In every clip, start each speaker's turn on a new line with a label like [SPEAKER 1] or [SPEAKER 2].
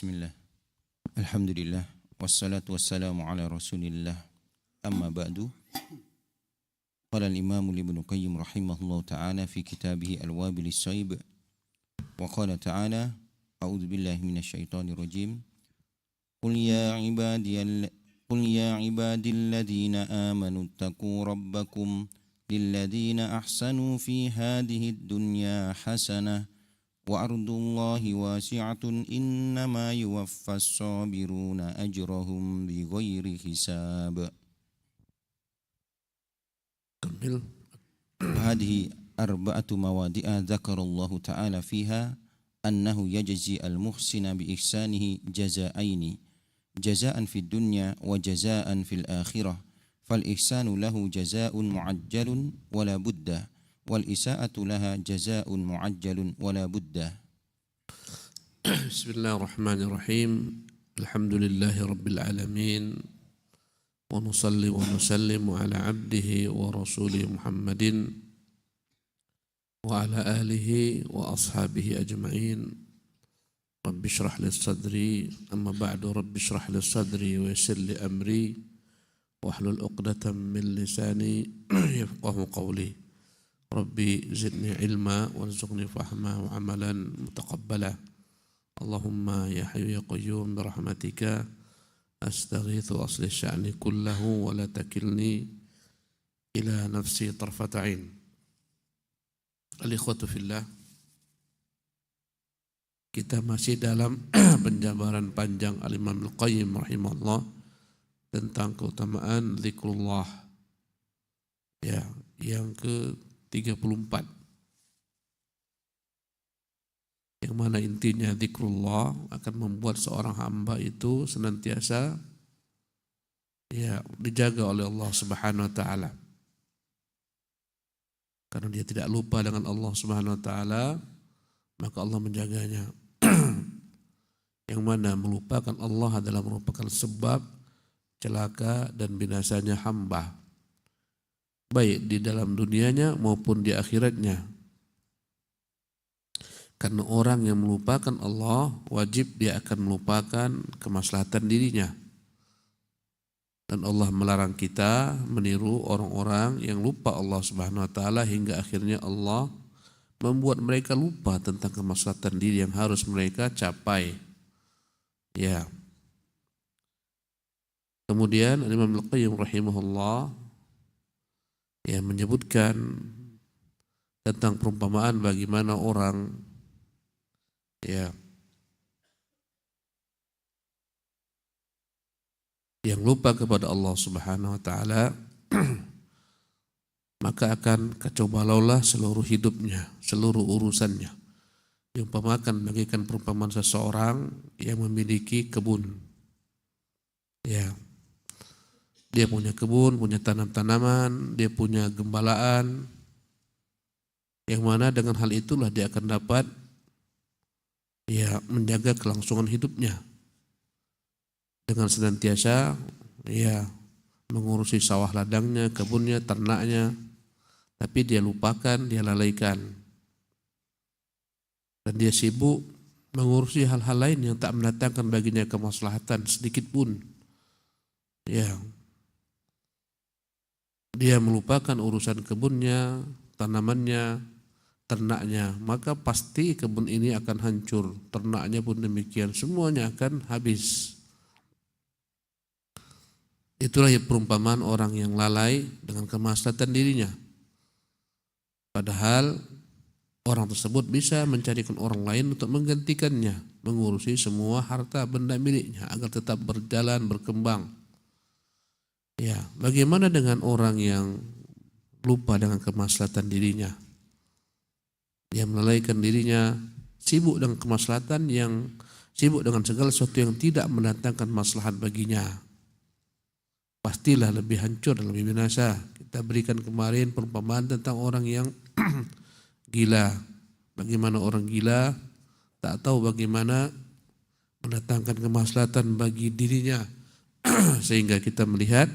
[SPEAKER 1] Bismillah. Alhamdulillah. Wassalatu wassalamu ala rasulillah. Amma ba'du. Qala al-imam Ibnu Qayyim rahimahullah ta'ala fi kitabih Al-Wabil As-Sayyib. Wa qala ta'ala, a'udzu billahi minasy syaithanir rajim. Qul ya ibadilladzina amanu ittaqu rabbakum lilladzina ahsanu fi hadhihi ad-dunya hasanah wa ardullahi wasi'atun innama yuwaffas sabiruna ajrahum bighairi hisab. Hadhihi arba'atu mawadi'a dzakarallahu ta'ala fiha annahu yajzi al-muhsina bi ihsanihi jazaaini jazaan fid dunya wa jazaan fil akhirah fal ihsanu lahu jazaa'un mu'ajjalun wala budda wal isaa'atu laha jazaa'un mu'ajjalun wala budda.
[SPEAKER 2] Bismillahirrahmanirrahim. Alhamdulillahi rabbil alamin. Wa nusalli wa nusallimu ala abdihi wa rasulih Muhammadin wa ala alihi wa ashabihi ajma'in. Rabbi shrah li sadri, amma ba'du, rabbi shrah li sadri wa yassir li amri wahlul 'uqdatam min lisani yafqahu qawli. Rabbi zidni ilma warzuqni fahma wa amalan mutaqabbala. Allahumma ya hayyu ya qayyum birahmatika astaghithu asli sya'ni kullahu wa la takilni ila nafsi tarfata ain. Al-ikhwatu fillah, kita masih dalam penjabaran panjang Al-Imam Al-Qayyim rahimahullah tentang keutamaan zikrullah, ya, yang ke-34, yang mana intinya zikrullah akan membuat seorang hamba itu senantiasa dijaga oleh Allah Subhanahu wa taala. Karena dia tidak lupa dengan Allah Subhanahu wa taala, maka Allah menjaganya. Yang mana melupakan Allah adalah merupakan sebab celaka dan binasanya hamba, baik di dalam dunianya maupun di akhiratnya. Karena orang yang melupakan Allah, wajib dia akan melupakan kemaslahatan dirinya. Dan Allah melarang kita meniru orang-orang yang lupa Allah Subhanahu wa taala hingga akhirnya Allah membuat mereka lupa tentang kemaslahatan diri yang harus mereka capai. Ya. Kemudian Imam Al-Qayyim rahimahullah menyebutkan tentang perumpamaan bagaimana orang yang lupa kepada Allah Subhanahu wa taala maka akan kacau balaulah seluruh hidupnya, seluruh urusannya. Diumpamakan bagikan perumpamaan seseorang yang memiliki kebun. Ya. Dia punya kebun, punya tanam-tanaman, dia punya gembalaan, yang mana dengan hal itulah dia akan dapat menjaga kelangsungan hidupnya dengan senantiasa mengurusi sawah ladangnya, kebunnya, ternaknya, tapi dia lupakan, dia lalaikan, dan dia sibuk mengurusi hal-hal lain yang tak mendatangkan baginya kemaslahatan sedikit pun. Dia melupakan urusan kebunnya, tanamannya, ternaknya, maka pasti kebun ini akan hancur, ternaknya pun demikian, semuanya akan habis. Itulah perumpamaan orang yang lalai dengan kemaslahatan dirinya. Padahal orang tersebut bisa mencarikan orang lain untuk menggantikannya, mengurusi semua harta benda miliknya agar tetap berjalan, berkembang. Bagaimana dengan orang yang lupa dengan kemaslahatan dirinya, yang melalaikan dirinya, sibuk dengan kemaslahatan, yang sibuk dengan segala sesuatu yang tidak mendatangkan maslahat baginya, pastilah lebih hancur dan lebih binasa. Kita berikan kemarin perumpamaan tentang orang yang gila. Bagaimana orang gila tak tahu bagaimana mendatangkan kemaslahatan bagi dirinya sehingga kita melihat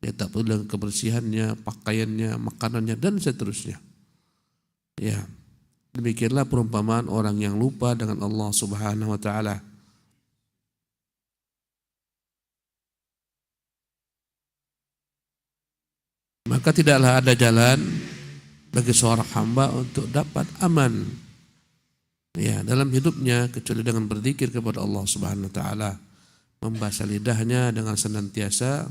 [SPEAKER 2] dia tak peduli dengan kebersihannya, pakaiannya, makanannya, dan seterusnya. Demikianlah perumpamaan orang yang lupa dengan Allah Subhanahu wa taala. Maka tidaklah ada jalan bagi seorang hamba untuk dapat aman ya dalam hidupnya kecuali dengan berzikir kepada Allah Subhanahu wa taala, membaca lidahnya dengan senantiasa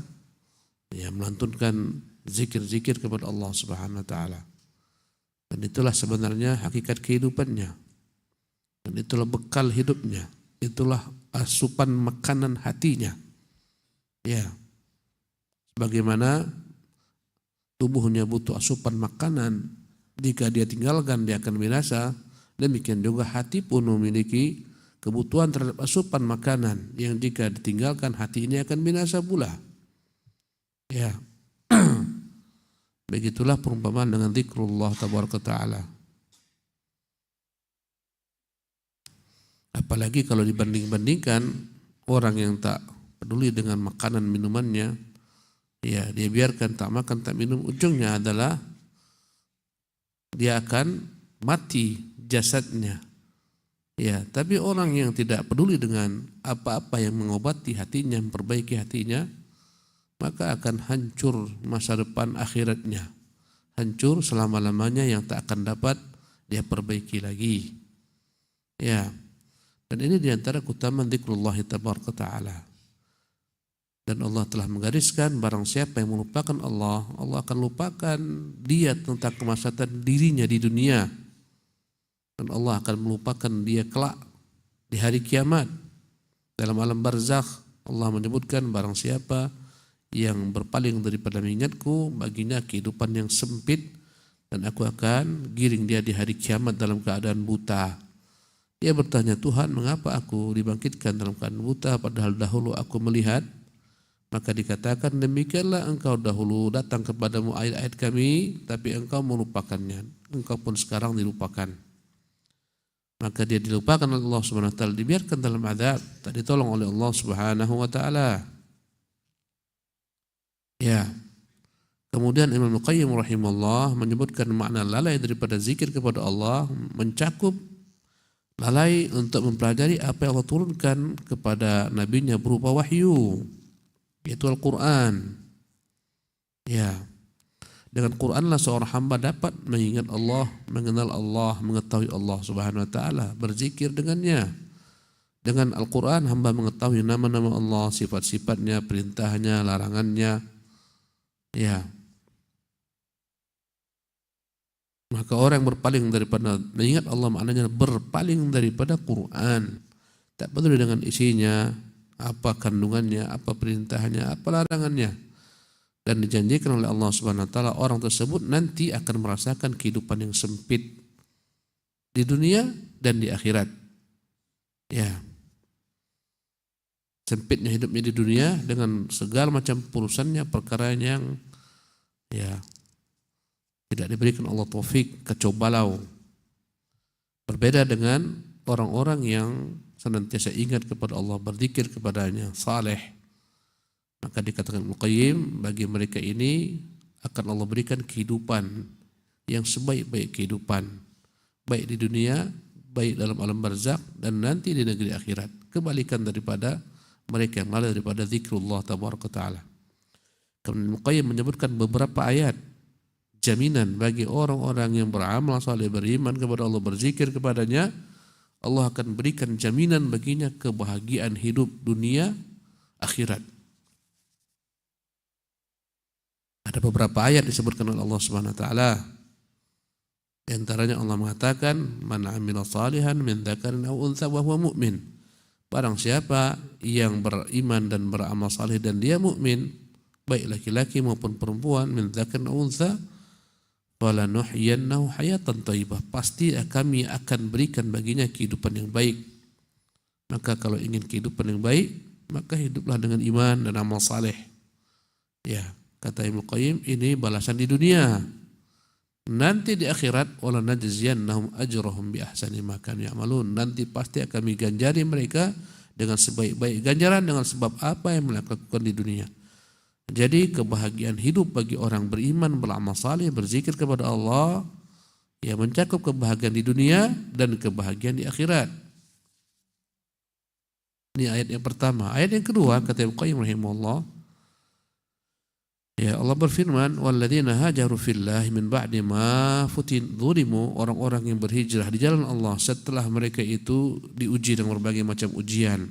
[SPEAKER 2] ya melantunkan zikir-zikir kepada Allah Subhanahu wa taala. Dan itulah sebenarnya hakikat kehidupannya. Dan itulah bekal hidupnya. Itulah asupan makanan hatinya. Ya. Bagaimana tubuhnya butuh asupan makanan, jika dia tinggalkan dia akan binasa. Demikian juga hati pun memiliki kebutuhan terhadap asupan makanan yang jika ditinggalkan hati ini akan binasa pula. Ya. Begitulah perumpamaan dengan zikrullah tabaraka ta'ala. Apalagi kalau dibanding-bandingkan orang yang tak peduli dengan makanan minumannya, ya dia biarkan tak makan tak minum, ujungnya adalah dia akan mati jasadnya. Ya, tapi orang yang tidak peduli dengan apa-apa yang mengobati hatinya, memperbaiki hatinya, maka akan hancur masa depan akhiratnya. Hancur selama-lamanya yang tak akan dapat dia perbaiki lagi. Ya. Dan ini diantara keutamaan zikrullah tabaraka ta'ala. Dan Allah telah menggariskan barang siapa yang melupakan Allah, Allah akan lupakan dia tentang kemaslahatan dirinya di dunia. Dan Allah akan melupakan dia kelak di hari kiamat. Dalam alam barzakh Allah menyebutkan barang siapa yang berpaling daripada mengingatku, baginya kehidupan yang sempit dan aku akan giring dia di hari kiamat dalam keadaan buta. Dia bertanya, Tuhan mengapa aku dibangkitkan dalam keadaan buta padahal dahulu aku melihat? Maka dikatakan, demikianlah engkau dahulu datang kepadamu ayat-ayat kami, tapi engkau melupakannya. Engkau pun sekarang dilupakan. Maka dia dilupakan oleh Allah Subhanahu wa taala, dibiarkan dalam azab, tak ditolong oleh Allah Subhanahu wa taala. Ya. Kemudian Imam Al-Qayyim rahimahullah menyebutkan makna lalai daripada zikir kepada Allah mencakup lalai untuk mempelajari apa yang Allah turunkan kepada nabinya berupa wahyu, yaitu Al-Quran. Ya. Dengan Quranlah seorang hamba dapat mengingat Allah, mengenal Allah, mengetahui Allah Subhanahu wa taala, berzikir dengannya. Dengan Al-Quran hamba mengetahui nama-nama Allah, sifat-sifatnya, perintahnya, larangannya. Ya. Maka orang yang berpaling daripada mengingat Allah maknanya berpaling daripada Quran. Tak peduli dengan isinya, apa kandungannya, apa perintahnya, apa larangannya. Dan dijanjikan oleh Allah Subhanahu wa taala orang tersebut nanti akan merasakan kehidupan yang sempit di dunia dan di akhirat. Ya. Sempitnya hidupnya di dunia dengan segala macam urusannya, perkara yang ya tidak diberikan Allah taufik, kacau balau. Berbeda dengan orang-orang yang senantiasa ingat kepada Allah, berzikir kepadanya, saleh. Maka dikatakan Al-Qayyim, bagi mereka ini akan Allah berikan kehidupan yang sebaik-baik kehidupan, baik di dunia, baik dalam alam barzakh dan nanti di negeri akhirat. Kebalikan daripada mereka yang lalai daripada zikrullah tabaraka ta'ala. Kemudian Al-Qayyim menyebutkan beberapa ayat jaminan bagi orang-orang yang beramal saleh, beriman kepada Allah, berzikir kepadanya. Allah akan berikan jaminan baginya kebahagiaan hidup dunia akhirat. Ada beberapa ayat disebutkan oleh Allah Subhanahu wa taala. Di antaranya Allah mengatakan, "Man 'amila shalihan min dzakarin aw untha wa huwa mu'min." Barang siapa yang beriman dan beramal saleh dan dia mukmin, baik laki-laki maupun perempuan, min dzakarin aw untha, falanuhyiyannahu hayatan thayyibah. Pasti kami akan berikan baginya kehidupan yang baik. Maka kalau ingin kehidupan yang baik, maka hiduplah dengan iman dan amal saleh. Ya. Kata Ibnu Qayyim, ini balasan di dunia. Nanti di akhirat, wala najziyannahum ajrahum bi ahsani ma kanu ya'malun. Nanti pasti akan kami ganjari mereka dengan sebaik-baik ganjaran dengan sebab apa yang mereka lakukan di dunia. Jadi kebahagiaan hidup bagi orang beriman, beramal saleh, berzikir kepada Allah, ya mencakup kebahagiaan di dunia dan kebahagiaan di akhirat. Ini ayat yang pertama. Ayat yang kedua kata Ibnu Qayyim rahimahullah, Ya, Allah berfirman, walladzina hajaru fillahi min ba'di ma zulimu, orang-orang yang berhijrah di jalan Allah setelah mereka itu diuji dengan berbagai macam ujian.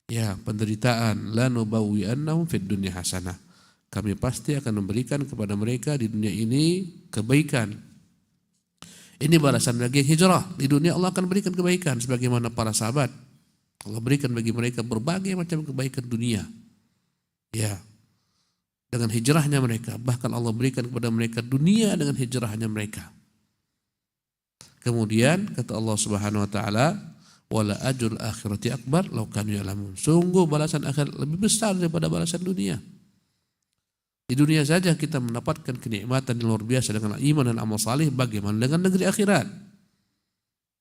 [SPEAKER 2] Ya, penderitaan, lanubawwi'annahum fid dunya hasanah. Kami pasti akan memberikan kepada mereka di dunia ini kebaikan. Ini balasan bagi yang hijrah. Di dunia Allah akan berikan kebaikan sebagaimana para sahabat. Allah berikan bagi mereka berbagai macam kebaikan dunia. Ya. Dengan hijrahnya mereka, bahkan Allah berikan kepada mereka dunia dengan hijrahnya mereka. Kemudian kata Allah Subhanahu wa taala, wala ajrul akhirati akbar law kanu ya'lamun. Sungguh balasan akhirat lebih besar daripada balasan dunia. Di dunia saja kita mendapatkan kenikmatan yang luar biasa dengan iman dan amal salih, bagaimana dengan negeri akhirat?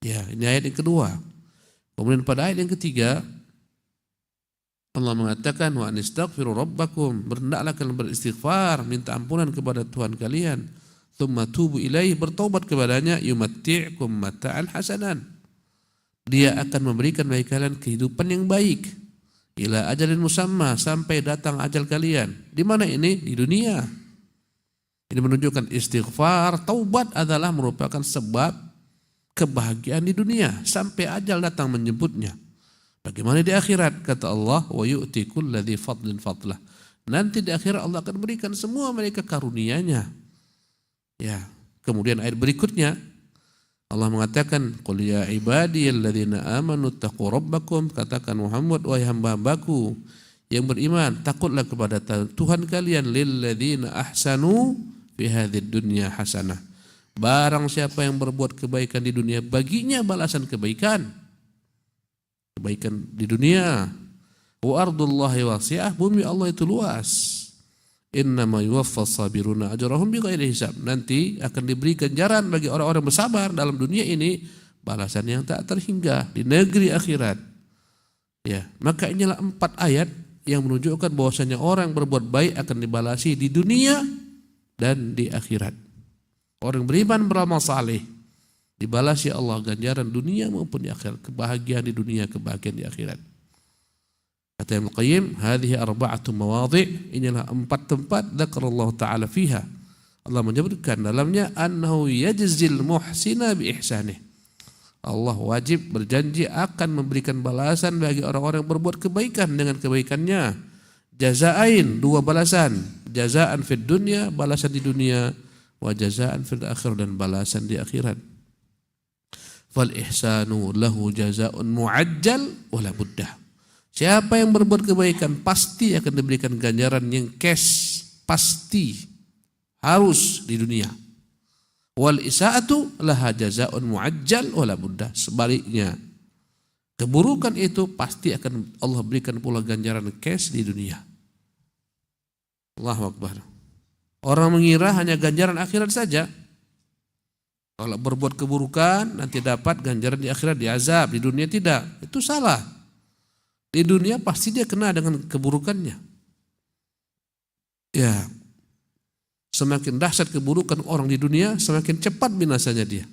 [SPEAKER 2] Ya, ini ayat yang kedua. Kemudian pada ayat yang ketiga Allah mengatakan wa anistaghfiru rabbakum, berhendaklah kalian beristighfar, minta ampunan kepada Tuhan kalian, tsumma tubu ilaihi, bertobat kepadanya, yumatti'kum mata'an hasanan, dia akan memberikan bagi kalian kehidupan yang baik, ila ajalin musamma, sampai datang ajal kalian. Di mana ini? Di dunia. Ini menunjukkan istighfar, taubat adalah merupakan sebab kebahagiaan di dunia sampai ajal datang menjemputnya. Bagaimana di akhirat? Kata Allah, wa yu'ti kulladzi fadlin fadlah. Nanti di akhirat Allah akan berikan semua mereka karunia-Nya. Ya. Kemudian ayat berikutnya Allah mengatakan, qul ya ibadiyalladzina amanu taqu rabbakum, katakan Muhammad, wahai hamba-hambaku yang beriman, takutlah kepada Tuhan kalian, lilladzina ahsanu fi hadzid dunya hasanah. Barang siapa yang berbuat kebaikan di dunia, baginya balasan kebaikan. Kebaikan di dunia. Wa ardullahi wasi'ah, bumi Allah itu luas. Innama yuwaffas sabiruna ajrahum bighairi hisab. Nanti akan diberi ganjaran bagi orang-orang bersabar dalam dunia ini, balasan yang tak terhingga di negeri akhirat. Ya, maka inilah 4 ayat yang menunjukkan bahwasanya orang yang berbuat baik akan dibalasi di dunia dan di akhirat. Orang beriman beramal saleh dibalas ya Allah ganjaran dunia maupun di akhirat, kebahagiaan di dunia, kebahagiaan di akhirat. Kata Ibnu Qayyim, hadhihi arba'atu mawadhi', inilah 4 tempat dzakarallahu taala fiha. Allah menyebutkan dalamnya annahu yajzil muhsina bi ihsanih. Allah wajib berjanji akan memberikan balasan bagi orang-orang yang berbuat kebaikan dengan kebaikannya. Jazaain, 2 balasan. Jazaan fid dunya, balasan di dunia, wa jazaan fil akhirah, dan balasan di akhirat. Fal ihsanu lahu jazaa'un mu'ajjal wala buddah. Siapa yang berbuat kebaikan pasti akan diberikan ganjaran yang cash, pasti, harus di dunia. Wal isaatu laha jazaa'un mu'ajjal wala buddah. Sebaliknya, keburukan itu pasti akan Allah berikan pula ganjaran cash di dunia. Allahu Akbar. Orang mengira hanya ganjaran akhirat saja. Kalau berbuat keburukan nanti dapat ganjaran di akhirat, diazab, di dunia tidak. Itu salah. Di dunia pasti dia kena dengan keburukannya. Ya. Semakin dahsyat keburukan orang di dunia, semakin cepat binasanya dia.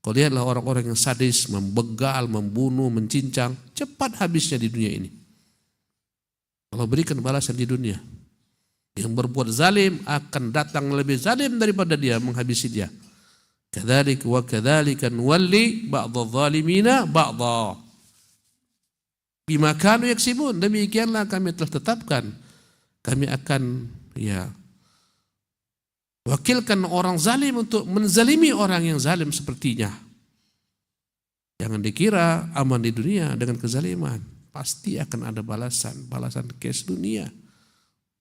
[SPEAKER 2] Kalau lihatlah orang-orang yang sadis, membegal, membunuh, mencincang, cepat habisnya di dunia ini. Allah berikan balasan di dunia. Yang berbuat zalim akan datang lebih zalim daripada dia, menghabisi dia. Kadzalik wa kadzalika nuwalli ba'dadh-dhalimina ba'dha bima kanu yaksibun. Demikianlah kami telah tetapkan, kami akan wakilkan orang zalim untuk menzalimi orang yang zalim sepertinya. Jangan dikira aman di dunia dengan kezaliman. Pasti akan ada balasan cash dunia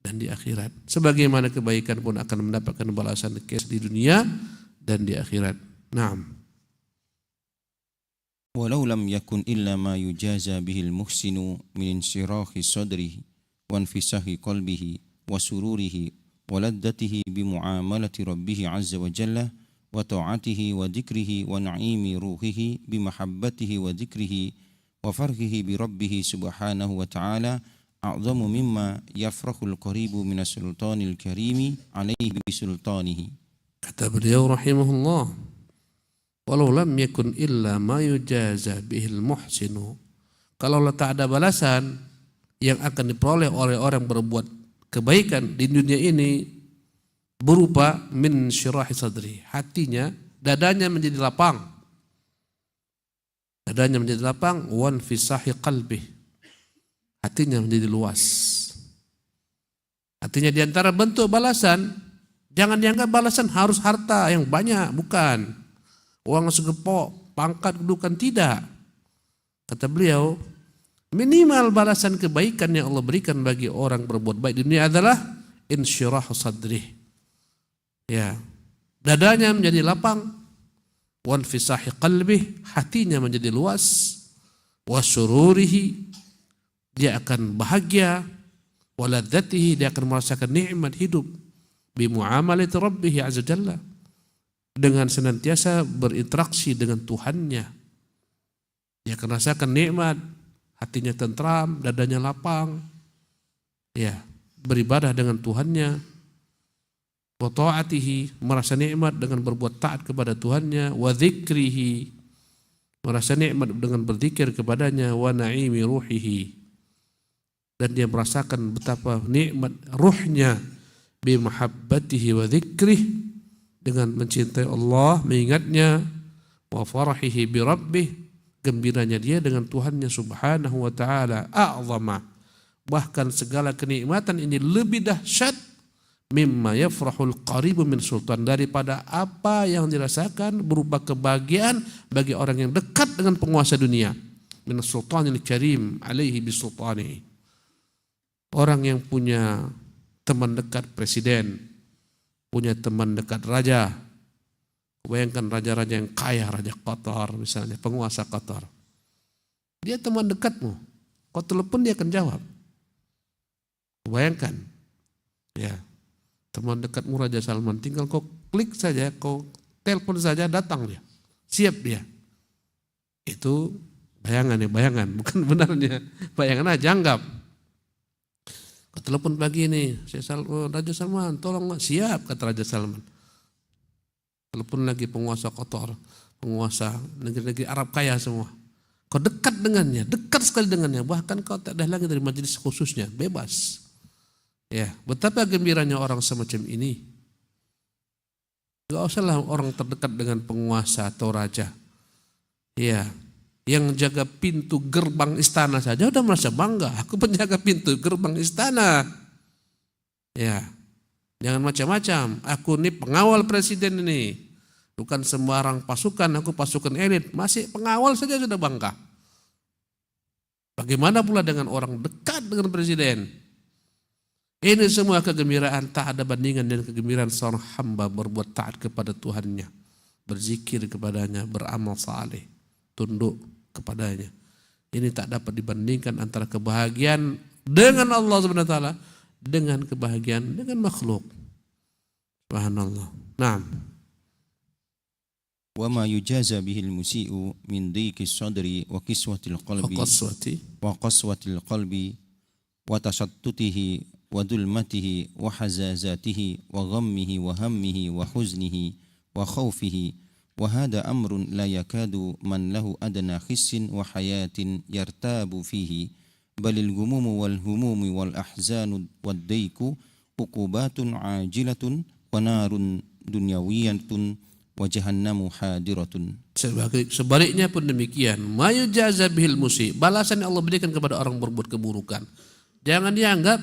[SPEAKER 2] dan di akhirat. Sebagaimana kebaikan pun akan mendapatkan balasan cash di dunia dan di akhirat. Naam.
[SPEAKER 1] Walau lam yakun illa ma yujaza bihil muhsinu min insyirahi sadrihi wa infisahi qalbihi wa sururihi wa laddatihi bi muamalati rabbih azza wa jalla wa ta'atihi wa dhikrihi wa na'imi ruhihi bi mahabbatihi wa dhikrihi wa farhihi bi rabbih subhanahu wa ta'ala a'zamu mimma yafrahul qaribu minas sultanil karimi alaihi bi sultanihi.
[SPEAKER 2] Kata beliau rahimahullah, walau lam yakun illa ma yujaza bihil muhsinu, kalau tak ada balasan yang akan diperoleh oleh orang berbuat kebaikan di dunia ini berupa min syirahi sadri, hatinya, dadanya menjadi lapang. Dadanya menjadi lapang, wan fisahi qalbi, hatinya menjadi luas. Artinya di antara bentuk balasan, jangan dianggap balasan harus harta yang banyak, bukan. Uang segepok, pangkat, kedudukan, tidak. Kata beliau, minimal balasan kebaikan yang Allah berikan bagi orang berbuat baik di dunia adalah insyirah sadri. Ya, dadanya menjadi lapang, wan fisahi qalbi, hatinya menjadi luas, wasururihi, dia akan bahagia, waladzatihi, dia akan merasakan nikmat hidup, bimuamalati rabbih azza jalla, dengan senantiasa berinteraksi dengan Tuhannya. Dia akan rasakan nikmat, hatinya tentram, dadanya lapang, ya, beribadah dengan Tuhannya, wa ta'atihi, merasa nikmat dengan berbuat taat kepada Tuhannya, wa dzikrihi, merasa nikmat dengan berzikir kepadanya, wa na'imi ruhihi, dan dia merasakan betapa nikmat ruhnya, bi mahabbatihi wa dzikrih, dengan mencintai Allah, mengingatnya, wa farahihi bi rabbih, gembiranya dia dengan Tuhannya subhanahu wa ta'ala, a'zama, bahkan segala kenikmatan ini lebih dahsyat, mimma yafrahul qaribu min sultan, daripada apa yang dirasakan berupa kebahagiaan bagi orang yang dekat dengan penguasa dunia, min sultanil karim alaihi bisultanihi, orang yang punya teman dekat presiden, punya teman dekat raja. Bayangkan raja-raja yang kaya, Raja Qatar misalnya, penguasa Qatar, dia teman dekatmu, kau telepon dia akan jawab. Bayangkan, ya, teman dekatmu Raja Salman, tinggal kau klik saja, kau telepon saja, datang dia, siap dia. Itu bayangan ya, bayangan, bukan benarnya bayangan aja, anggap. Kau telepon pagi ini, Raja Salman, tolong, siap, kata Raja Salman. Telepon lagi penguasa Qatar, penguasa negeri-negeri Arab kaya semua. Kau dekat dengannya, dekat sekali dengannya, bahkan kau tak ada lagi dari majelis khususnya, bebas. Ya, betapa gembiranya orang semacam ini. Gak usahlah orang terdekat dengan penguasa atau raja. Ya, yang jaga pintu gerbang istana saja udah merasa bangga. Aku penjaga pintu gerbang istana. Ya, jangan macam-macam. Aku ini pengawal presiden ini. Bukan sembarang pasukan, aku pasukan elit. Masih pengawal saja sudah bangga. Bagaimana pula dengan orang dekat dengan presiden? Ini semua kegembiraan tak ada bandingan dengan kegembiraan seorang hamba berbuat taat kepada Tuhannya, berzikir kepadanya, beramal saleh, tunduk kepadanya. Ini tak dapat dibandingkan antara kebahagiaan dengan Allah Subhanahu wa taala dengan kebahagiaan dengan makhluk. Subhanallah. Naam.
[SPEAKER 1] Wa ma yujaza bihi al-musii'u min dhiqi as-sadri wa qiswati al-qalbi wa qaswati al-qalbi wa tashattutihi wa dhulmatihi wa hazazatihi wa ghammihi wa hammihi wa huznihi wa khawfihi wa hadha amrun la yakadu man lahu adna khissin wa hayatin yartabu fihi balil gumumu wal humumi wal ahzanu wad dayku uqubatun ajilatun wa narun dunyawiyatun wa jahannamu hadiratun.
[SPEAKER 2] Sebaliknya pun demikian, mayu jaza bihil musi, balasan yang Allah berikan kepada orang berbuat keburukan, jangan dianggap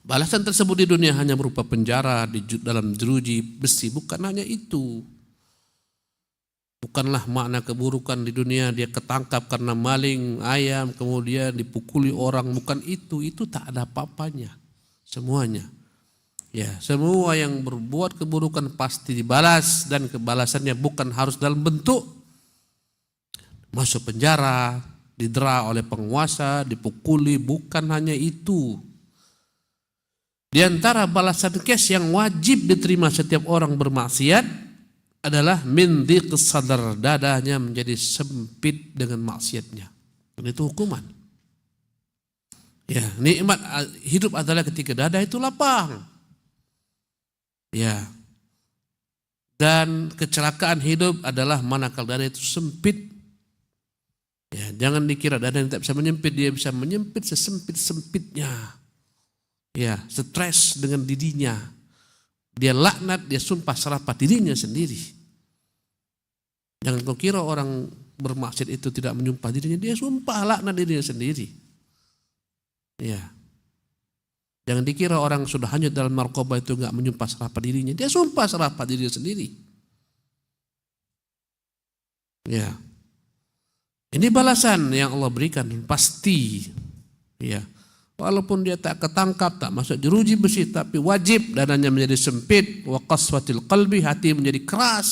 [SPEAKER 2] balasan tersebut di dunia hanya berupa penjara di dalam jeruji besi. Bukan hanya itu. Bukanlah makna keburukan di dunia dia ketangkap karena maling ayam kemudian dipukuli orang. Bukan itu. Itu tak ada apa-apanya. Semuanya. Ya, semua yang berbuat keburukan pasti dibalas, dan kebalasannya bukan harus dalam bentuk masuk penjara, didera oleh penguasa, dipukuli. Bukan hanya itu. Di antara balasan kes yang wajib diterima setiap orang bermaksiat adalah min dhiqis sadar, dadanya menjadi sempit dengan maksiatnya. Dan itu hukuman. Ya, nikmat hidup adalah ketika dada itu lapang. Ya. Dan kecelakaan hidup adalah manakala dada itu sempit. Ya, jangan dikira dada yang tak bisa menyempit, dia bisa menyempit sesempit-sempitnya. Ya, stres dengan dirinya. Dia laknat, dia sumpah serapah dirinya sendiri. Jangan kau kira orang bermaksiat itu tidak menyumpah dirinya, dia sumpah laknat dirinya sendiri. Ya. Jangan dikira orang sudah hanyut dalam narkoba itu enggak menyumpah serapah dirinya, dia sumpah serapah dirinya sendiri. Ya. Ini balasan yang Allah berikan pasti. Ya. Walaupun dia tak ketangkap, tak masuk jeruji besi, tapi wajib dadanya menjadi sempit, wa qaswatil qalbi, hati menjadi keras,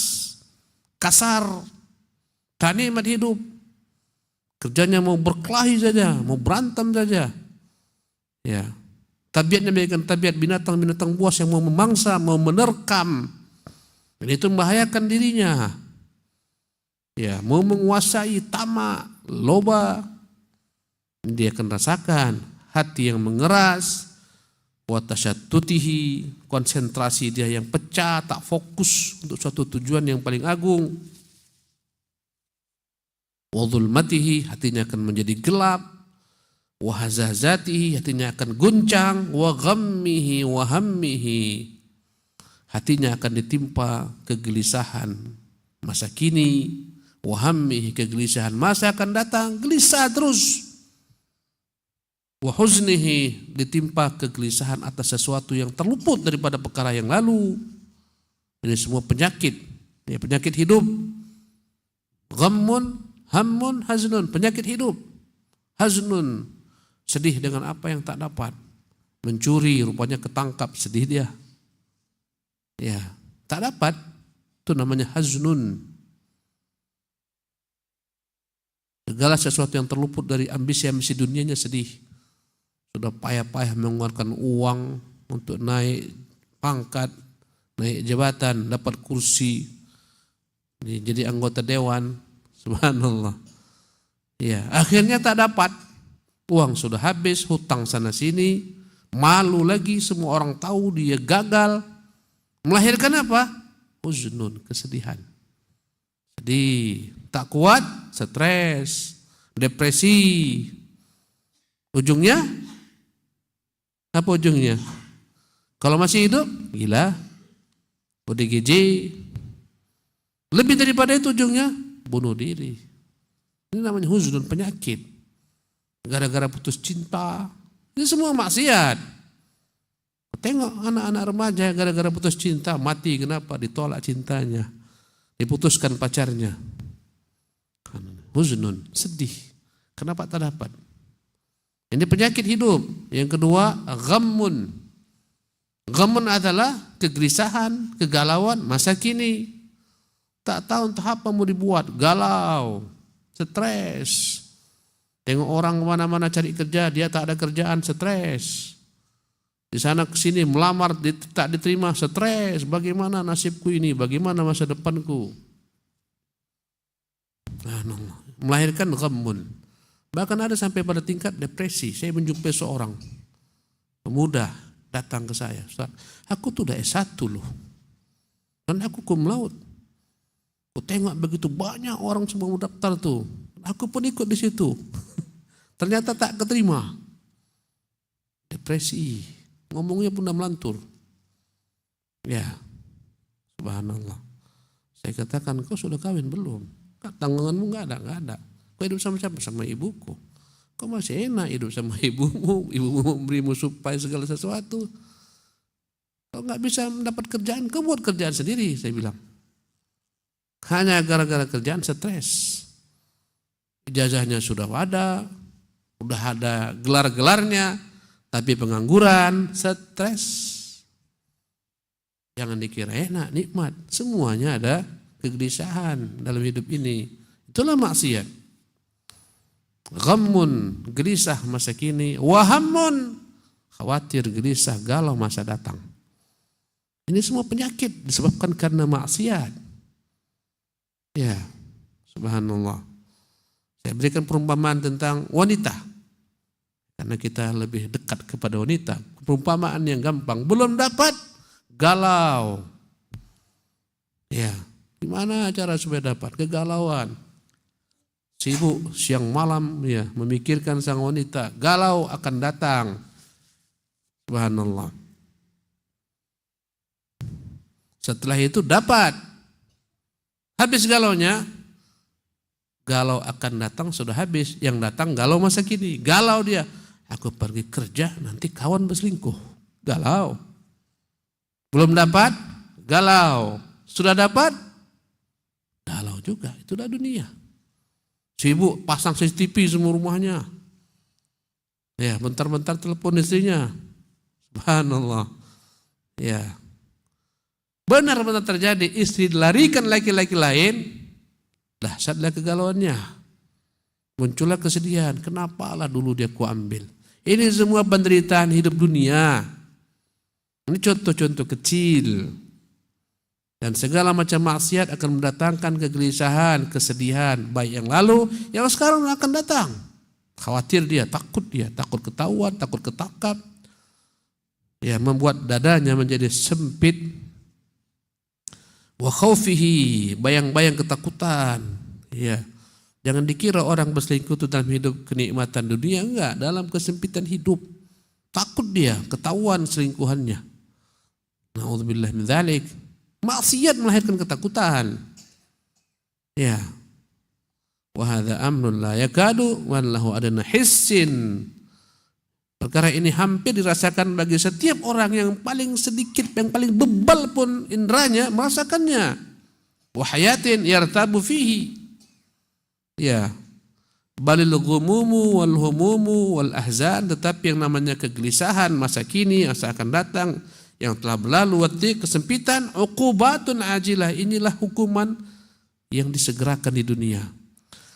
[SPEAKER 2] kasar, tak nikmat hidup. Kerjanya mau berkelahi saja, mau berantem saja. Ya. Tabiatnya bagaikan tabiat binatang-binatang buas yang mau memangsa, mau menerkam. Dan itu membahayakan dirinya. Ya, mau menguasai, tamak, loba. Dia akan rasakan hati yang mengeras, wa tasyattutihi, konsentrasi dia yang pecah, tak fokus untuk suatu tujuan yang paling agung. Wa dhulmatihi, hatinya akan menjadi gelap. Wa hazazatihi, hatinya akan guncang. Wa ghammihi wa hammihi, hatinya akan ditimpa kegelisahan masa kini. Wa hammihi, kegelisahan masa akan datang, gelisah terus. Wa huznihi, ditimpa kegelisahan atas sesuatu yang terluput daripada perkara yang lalu. Ini semua penyakit, ya, penyakit hidup. Ghammun, hammun, haznun, penyakit hidup. Haznun, sedih dengan apa yang tak dapat. Mencuri, rupanya ketangkap, sedih dia. Ya, tak dapat, itu namanya haznun. Segala sesuatu yang terluput dari ambisi-ambisi dunianya sedih. Sudah payah-payah mengeluarkan uang untuk naik pangkat, naik jabatan, dapat kursi, jadi anggota dewan. Subhanallah. Ya, akhirnya tak dapat. Uang sudah habis, hutang sana sini, malu lagi, semua orang tahu dia gagal. Melahirkan apa? Huznun, kesedihan. Sedih, tak kuat, stres, depresi. Ujungnya apa ujungnya? Kalau masih hidup, gila, ODGJ. Lebih daripada itu ujungnya, bunuh diri. Ini namanya huznun, penyakit. Gara-gara putus cinta. Ini semua maksiat. Tengok anak-anak remaja gara-gara putus cinta, mati. Kenapa? Ditolak cintanya. Diputuskan pacarnya. Huznun, sedih. Kenapa tak dapat? Ini penyakit hidup. Yang kedua, ghammun. Ghammun adalah kegelisahan, kegalauan masa kini. Tak tahu entah apa mau dibuat, galau, stres. Tengok orang kemana-mana cari kerja, dia tak ada kerjaan, stres. Di sana ke sini melamar, tak diterima, stres. Bagaimana nasibku ini, bagaimana masa depanku? Melahirkan ghammun. Bahkan ada sampai pada tingkat depresi. Saya menjumpai seorang pemuda datang ke saya, Ustaz, aku tuh udah S1 loh, dan aku cum laude. Aku tengok begitu banyak orang semua mau daftar tuh, aku pun ikut di situ. Ternyata tak keterima. Depresi, ngomongnya pun udah melantur. Ya, subhanallah. Saya katakan, kau sudah kawin belum? Tanggunganmu nggak ada. Kau hidup sama siapa? Sama ibuku. Kau masih enak hidup sama ibumu. Ibumu memberimu supaya segala sesuatu. Kau nggak bisa mendapat kerjaan, kau buat kerjaan sendiri, saya bilang. Hanya gara-gara kerjaan stres. Ijazahnya sudah ada gelar-gelarnya, tapi pengangguran, stres. Jangan dikira enak, nikmat. Semuanya ada kegelisahan dalam hidup ini. Itulah maksiat. Ghammun, gelisah masa kini. Wahammun, khawatir, gelisah, galau masa datang. Ini semua penyakit disebabkan karena maksiat. Ya, subhanallah. Saya berikan perumpamaan tentang wanita. Karena kita lebih dekat kepada wanita. Perumpamaan yang gampang. Belum dapat, galau. Ya, gimana cara supaya dapat? Kegalauan. Sibuk siang malam ya memikirkan sang wanita, galau akan datang. Subhanallah. Setelah itu dapat. Habis galaunya, galau akan datang sudah habis. Yang datang galau masa kini. Galau dia. Aku pergi kerja nanti kawan berselingkuh. Galau. Belum dapat, galau. Sudah dapat, galau juga. Itulah dunia. Sibuk pasang CCTV semua rumahnya. Ya, bentar-bentar telepon istrinya. Subhanallah. Ya. Benar-benar terjadi, istri dilarikan laki-laki lain, dahsyatlah kegalauannya. Muncullah kesedihan, kenapalah dulu dia kuambil. Ini semua penderitaan hidup dunia. Ini contoh-contoh kecil. Dan segala macam maksiat akan mendatangkan kegelisahan, kesedihan, baik yang lalu, yang sekarang akan datang. Khawatir dia, takut ketahuan, takut ketangkap. Ya, membuat dadanya menjadi sempit. Wa khaufihi, bayang-bayang ketakutan. Ya. Jangan dikira orang berselingkuh itu dalam hidup kenikmatan dunia, enggak, dalam kesempitan hidup. Takut dia ketahuan selingkuhannya. Na'udzubillah min dzalik. Maksiat melahirkan ketakutan. Ya. Wa hadza amrun la yakadu wan lahu adna hissin. Perkara ini hampir dirasakan bagi setiap orang yang paling sedikit, yang paling bebal pun indranya merasakannya. Wa hayatin yartabu fihi. Ya. Balil ghumumu wal humumu wal ahzan, tetapi yang namanya kegelisahan masa kini, masa akan datang, yang telah berlalu, wati kesempitan, uqubatun ajilah, inilah hukuman yang disegerakan di dunia.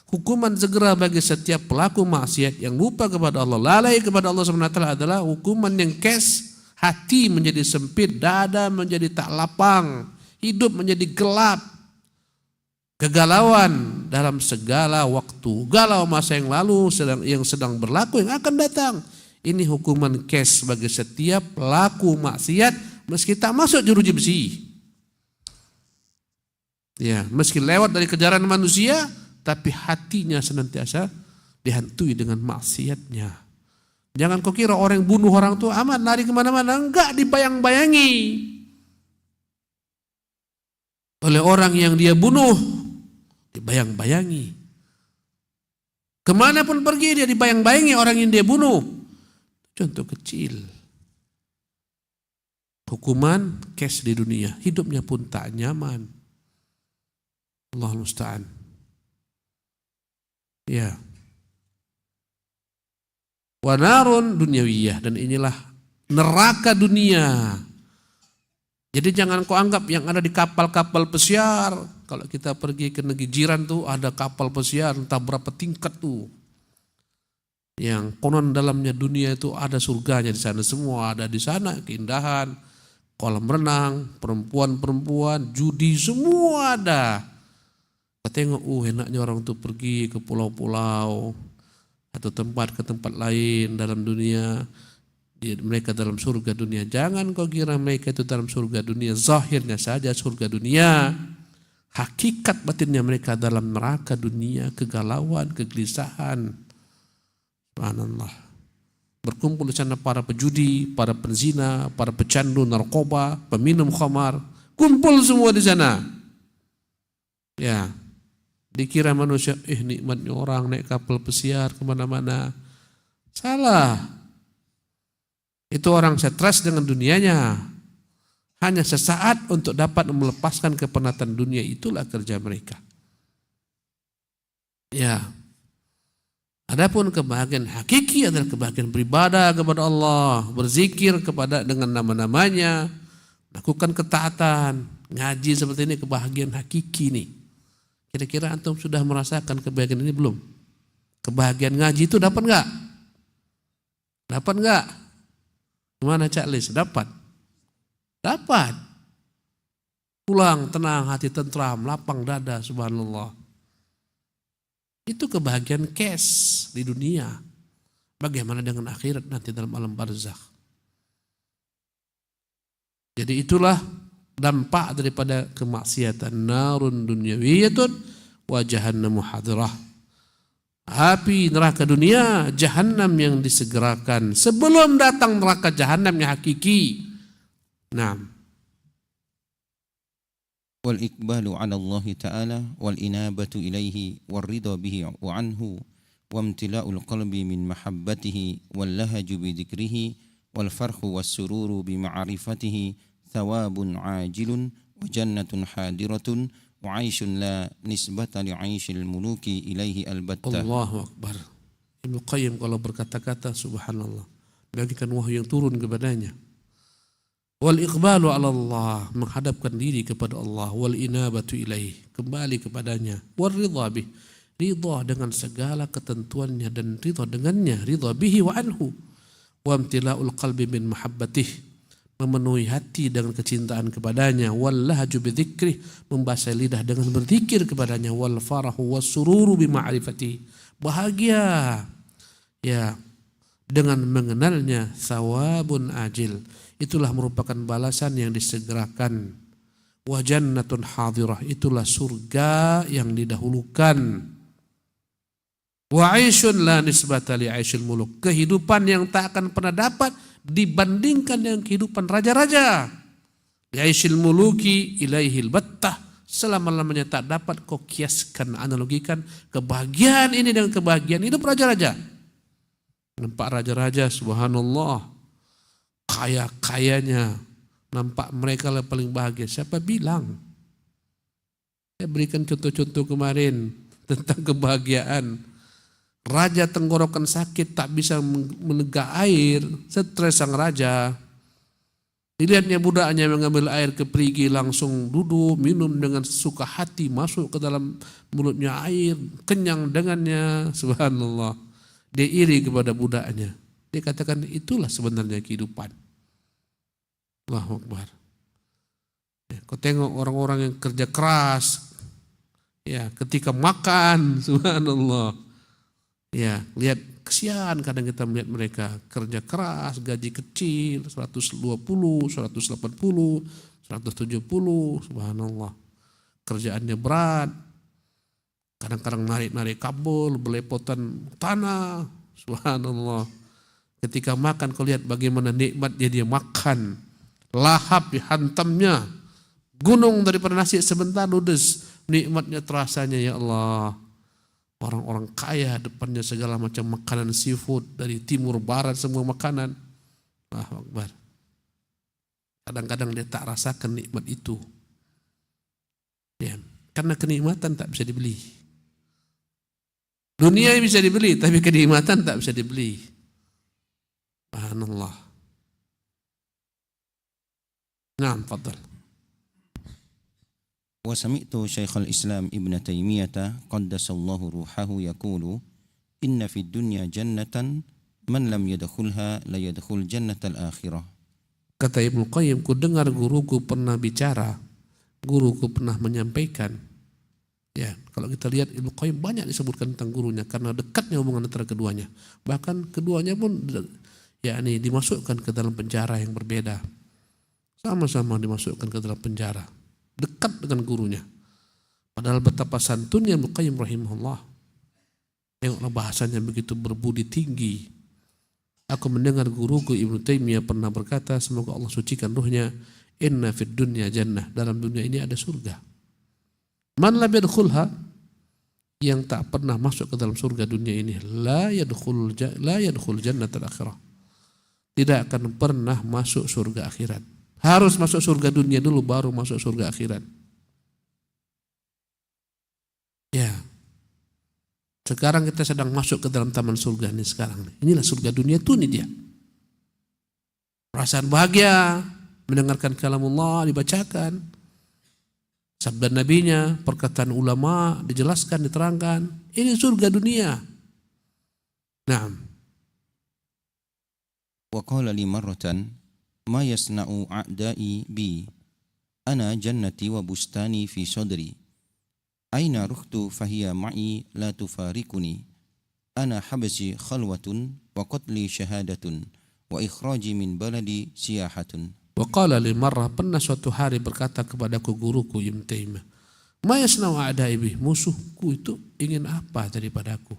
[SPEAKER 2] Hukuman segera bagi setiap pelaku maksiat yang lupa kepada Allah, lalai kepada Allah SWT adalah hukuman yang kes, hati menjadi sempit, dada menjadi tak lapang, hidup menjadi gelap, kegalauan dalam segala waktu, galau masa yang lalu, yang sedang berlaku, yang akan datang. Ini hukuman kes bagi setiap pelaku maksiat meski tak masuk jeruji besi. Ya, meski lewat dari kejaran manusia, tapi hatinya senantiasa dihantui dengan maksiatnya. Jangan kau kira orang yang bunuh orang itu aman, lari kemana-mana. Enggak, dibayang-bayangi oleh orang yang dia bunuh. Dibayang-bayangi. Kemanapun pergi dia dibayang-bayangi orang yang dia bunuh. Contoh kecil. Hukuman kes di dunia. Hidupnya pun tak nyaman. Allahul musta'an. Ya. Wanarun dunyawiyah, dan inilah neraka dunia. Jadi jangan kau anggap yang ada di kapal-kapal pesiar. Kalau kita pergi ke negeri jiran tuh ada kapal pesiar entah berapa tingkat tuh. Yang konon dalamnya dunia itu ada surganya di sana, semua ada di sana, keindahan, kolam renang, perempuan-perempuan, judi, semua ada. Kita tengok, enaknya orang tuh pergi ke pulau-pulau atau tempat ke tempat lain dalam dunia. Mereka dalam surga dunia. Jangan kau kira mereka itu dalam surga dunia, zahirnya saja surga dunia. Hakikat batinnya mereka dalam neraka dunia, kegalauan, kegelisahan. Subhanallah. Berkumpul di sana para pejudi, para penzina, para pecandu narkoba, peminum khamar, kumpul semua di sana. Ya. Dikira manusia, nikmatnya orang naik kapal pesiar kemana-mana. Salah. Itu orang stres dengan dunianya. Hanya sesaat untuk dapat melepaskan kepenatan dunia, itulah kerja mereka. Ya. Adapun kebahagiaan hakiki adalah kebahagiaan beribadah kepada Allah, berzikir kepada dengan nama-namanya, lakukan ketaatan, ngaji seperti ini, kebahagiaan hakiki nih. Kira-kira antum sudah merasakan kebahagiaan ini belum? Kebahagiaan ngaji itu dapat enggak? Dapat enggak? Gimana Cak Lis? Dapat? Dapat. Pulang tenang, hati tentram, lapang dada, subhanallah. Itu kebahagiaan cash di dunia. Bagaimana dengan akhirat nanti dalam alam barzakh? Jadi itulah dampak daripada kemaksiatan. Narun dunyawiyatun wa jahannamu hadirah. Api neraka dunia, Jahannam yang disegerakan sebelum datang neraka Jahannam yang hakiki. Naam.
[SPEAKER 1] Wal iqbalu 'ala Allah ta'ala wal inabatu ilaihi wal ridha bihi wa anhu wa imtila'ul qalbi min mahabbatihi wal lahaju bi dzikrihi wal farhu was sururu bi ma'rifatihi thawabun 'ajilun wa jannatun hadiratun wa 'aishun la nisbata li 'aishil muluki ilaihi albatta.
[SPEAKER 2] Allahu Akbar. Ibnu Qayyim kalau berkata-kata subhanallah, bagikan wahyu yang turun kepadanya. Wal iqbalu 'ala Allah, menghadapkan diri kepada Allah, wal inabatu ilaih, kembali kepadanya, wal ridha bih, ridha dengan segala ketentuannya dan ridha dengannya, ridha bihi wa anhu, wa imtila'ul qalbi min mahabbatih, memenuhi hati dengan kecintaan kepadanya, wal lahaju bi dzikrih, membasahi lidah dengan berzikir kepadanya, wal farahu was sururu bi ma'rifati, bahagia ya dengan mengenalnya, thawabun ajil, itulah merupakan balasan yang disegerakan, wa jannatun hadirah, itulah surga yang didahulukan, wa aishun la nisbata li aishil muluk, kehidupan yang tak akan pernah dapat dibandingkan dengan kehidupan raja-raja. Yaishil muluki ilaihil battah, selama-lamanya tak dapat kau kiaskan, analogikan kebahagiaan ini dengan kebahagiaan hidup raja-raja. Nampak raja-raja subhanallah, kaya-kayanya, nampak mereka lah paling bahagia. Siapa bilang? Saya berikan contoh-contoh kemarin tentang kebahagiaan. Raja tenggorokan sakit, tak bisa menegak air, stres sang raja. Dilihatnya budaknya mengambil air ke perigi, langsung duduk minum dengan suka hati, masuk ke dalam mulutnya air, kenyang dengannya, subhanallah. Dia iri kepada budaknya. Dia katakan itulah sebenarnya kehidupan. Allahu Akbar. Ya, kau tengok orang-orang yang kerja keras, ya ketika makan, subhanallah. Ya, lihat kesian kadang kita melihat mereka kerja keras, gaji kecil, 120, 180, 170, subhanallah. Kerjaannya berat, kadang-kadang narik-narik kabel, belepotan tanah, subhanallah. Ketika makan kau lihat bagaimana nikmatnya dia makan, lahap dihantamnya, gunung daripada nasi sebentar ludes, nikmatnya terasanya ya Allah. Orang-orang kaya depannya segala macam makanan seafood dari timur barat, semua makanan. Allahu Akbar. Kadang-kadang dia tak rasakan nikmat itu. Ya, karena kenikmatan tak bisa dibeli. Dunia bisa dibeli, tapi kenikmatan tak bisa dibeli. Subhanallah. Naam, fadhal.
[SPEAKER 1] وسمعت شيخ الإسلام ابن تيمية قدس الله روحه يقول إن في الدنيا جنة من لم يدخلها لا يدخل جنة الآخرة.
[SPEAKER 2] Kata Ibnu Qayyim, ku dengar guruku pernah bicara, guruku pernah menyampaikan. Ya, kalau kita lihat Ibnu Qayyim banyak disebutkan tentang gurunya karena dekatnya hubungan antara keduanya. Bahkan keduanya pun yakni dimasukkan ke dalam penjara yang berbeda. Sama-sama dimasukkan ke dalam penjara. Dekat dengan gurunya. Padahal betapa santunnya Ibnu Qayyim rahimahullah. Tengoklah bahasanya begitu berbudi tinggi. Aku mendengar guruku Ibnu Taimiyah pernah berkata, semoga Allah sucikan ruhnya, inna fid dunya jannah, dalam dunia ini ada surga. Man lam yadkhulha, yang tak pernah masuk ke dalam surga dunia ini, la yadkhul jannatal akhirah, tidak akan pernah masuk surga akhirat. Harus masuk surga dunia dulu baru masuk surga akhirat. Ya. Sekarang kita sedang masuk ke dalam taman surga ini sekarang. Inilah surga dunia itu nih dia. Perasaan bahagia mendengarkan kalamullah dibacakan. Sabda nabinya, perkataan ulama dijelaskan, diterangkan. Ini surga dunia. Naam.
[SPEAKER 1] Wa qala li marratan ما يصنع أعدائي بي أنا جنتي وبستاني في صدري أين رحت فهي معي لا تفارقني أنا حبسي خلوة وقتلي شهادة وإخراجي من بلدي سياحة.
[SPEAKER 2] وقال لمرة, pernah suatu hari berkata kepadaku guruku Ibnu Taimiyah, ma yasna'u a'da'i bi, musuhku itu ingin apa daripadaku?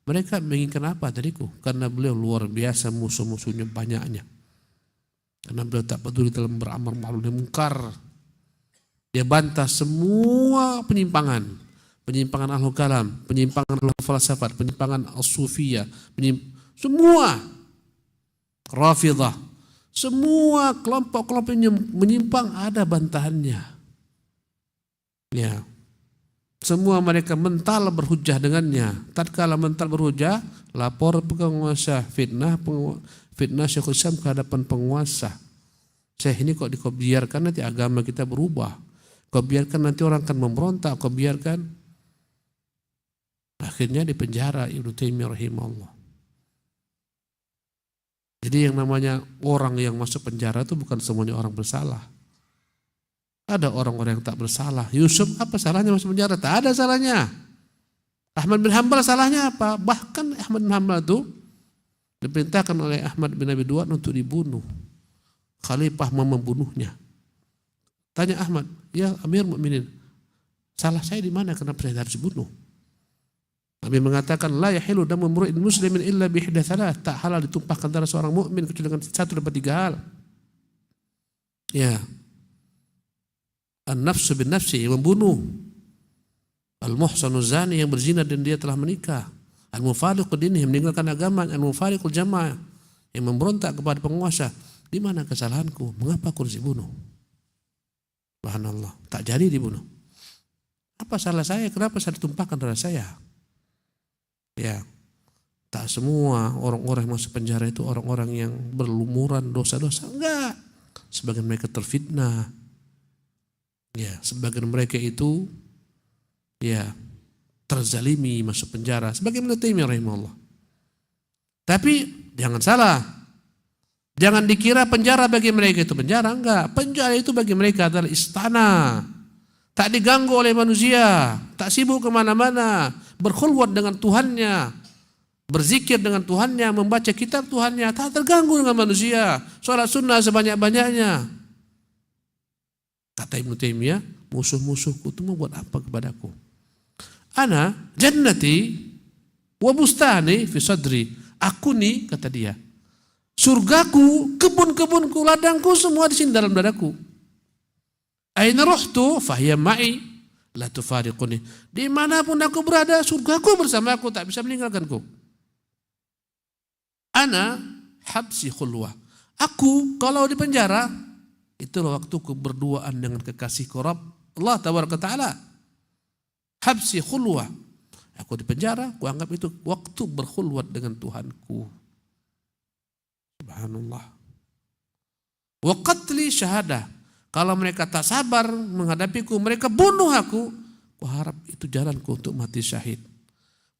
[SPEAKER 2] Mereka menginginkan apa dariku? Karena beliau luar biasa musuh-musuhnya banyaknya. Karena beliau tak peduli dalam beramar ma'ruf nahi munkar. Dia bantah semua penyimpangan. Penyimpangan ahlul kalam, penyimpangan ahlul falsafat, penyimpangan as-sufiyah, semua Rafidhah, semua kelompok-kelompok yang menyimpang ada bantahannya. Ya. Semua mereka mental berhujah dengannya. Tatkala mental berhujah, lapor penguasa, fitnah Syekhul Islam ke hadapan penguasa. Syekh, ini kok kau biarkan nanti agama kita berubah. Kau biarkan nanti orang akan memberontak, kau biarkan. Akhirnya di penjara Ibnu Taimiyah rahimahullah. Jadi yang namanya orang yang masuk penjara itu bukan semuanya orang bersalah. Ada orang-orang yang tak bersalah. Yusuf apa salahnya masuk penjara? Tak ada salahnya. Ahmad bin Hanbal salahnya apa? Bahkan Ahmad bin Hanbal itu diperintahkan oleh Ahmad bin Abi Duat untuk dibunuh. Khalifah mau membunuhnya. Tanya Ahmad, ya Amir Mukminin, salah saya di mana? Kenapa saya harus dibunuh? Nabi mengatakan, la yahilu damu imru'in muslimin illa bi ihda thalath. Tak halal ditumpahkan darah seorang mukmin kecuali dengan satu dari tiga hal. Ya. An-nafsu bin nafsi, yang membunuh. Al-muhsanu zani, yang berzina dan dia telah menikah. Al-mufariqu dinih, yang meninggalkan agama. Al-mufariqul jamaah, yang memberontak kepada penguasa. Di mana kesalahanku? Mengapa aku harus dibunuh? Subhanallah, tak jadi dibunuh. Apa salah saya? Kenapa saya ditumpahkan darah saya? Ya, tak semua orang-orang yang masuk penjara itu orang-orang yang berlumuran dosa-dosa. Enggak. Sebagian mereka terfitnah. Ya, sebagian mereka itu ya terzalimi masuk penjara. Sebagian Ibnu Taimiyah rahimahullah. Tapi jangan salah. Jangan dikira penjara bagi mereka itu penjara. Enggak. Penjara itu bagi mereka adalah istana. Tak diganggu oleh manusia. Tak sibuk kemana-mana. Berkhulwat dengan Tuhannya. Berzikir dengan Tuhannya. Membaca kitab Tuhannya. Tak terganggu dengan manusia. Sholat sunnah sebanyak-banyaknya. Kata Ibnu Taimiyah, musuh-musuhku itu mau buat apa kepadaku? Ana jannati wa bustani fi sadri. Aku nih, kata dia, surgaku, kebun-kebunku, ladangku semua di sini dalam dadaku. Aina ruhtu fahiya ma'i la tufariquni. Dimanapun aku berada, surgaku bersamaku, tak bisa meninggalkanku. Ana habsi khulwah. Aku kalau di penjara, itulah waktuku berduaan dengan kekasihku Rabb Allah tabaraka ta'ala. Habsi khulwah. Aku di penjara, aku anggap itu waktu berkhulwat dengan Tuhanku. Subhanallah. Wa qatli syahadah. Kalau mereka tak sabar menghadapiku, mereka bunuh aku. Aku harap itu jalanku untuk mati syahid.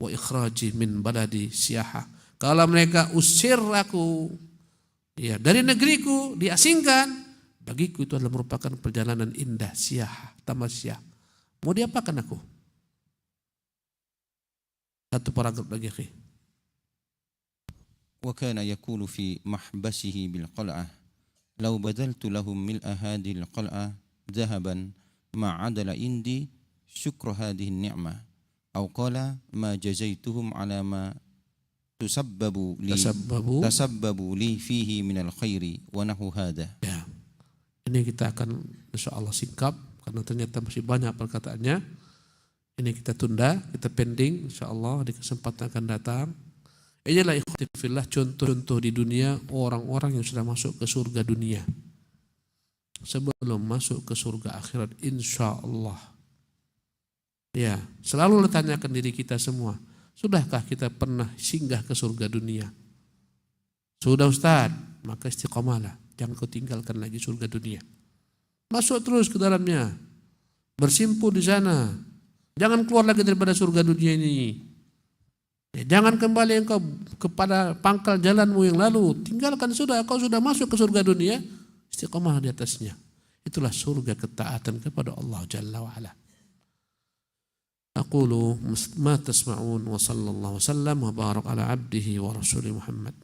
[SPEAKER 2] Wa ikhraji min baladi siyaha. Kalau mereka usir aku ya dari negeriku, diasingkan, bagiku itu adalah merupakan perjalanan indah, siyah, tamasyah. Mau diapakan aku? Satu paragraf lagi, akhi.
[SPEAKER 1] Wa kana yaqulu fi mahbasihi bil qal'ah law badaltu lahum mil'a hadhihi al qal'ah dhahaban ma 'adala indi syukra hadhihi an-ni'mah aw qala ma jazaituhum 'ala ma tasabbabu li fihi min al-khairi wa nahu hadha.
[SPEAKER 2] Ya. Ini kita akan insyaallah singkap karena ternyata masih banyak perkataannya. Ini kita tunda, kita pending insyaallah di kesempatan akan datang. Inilah ikhwati fillah contoh-contoh di dunia orang-orang yang sudah masuk ke surga dunia. Sebelum masuk ke surga akhirat insyaallah. Ya, selalu tanyakan diri kita semua, sudahkah kita pernah singgah ke surga dunia? Sudah Ustaz, maka istiqamalah. Jangan kau tinggalkan lagi surga dunia. Masuk terus ke dalamnya. Bersimpuh di sana. Jangan keluar lagi daripada surga dunia ini. Jangan kembali engkau kepada pangkal jalanmu yang lalu. Tinggalkan sudah. Kau sudah masuk ke surga dunia. Istiqamah di atasnya. Itulah surga ketaatan kepada Allah Jalla wa'ala. Aqulu ma tasma'un wa sallallahu wa sallam wa barak ala abdihi wa rasulih Muhammad.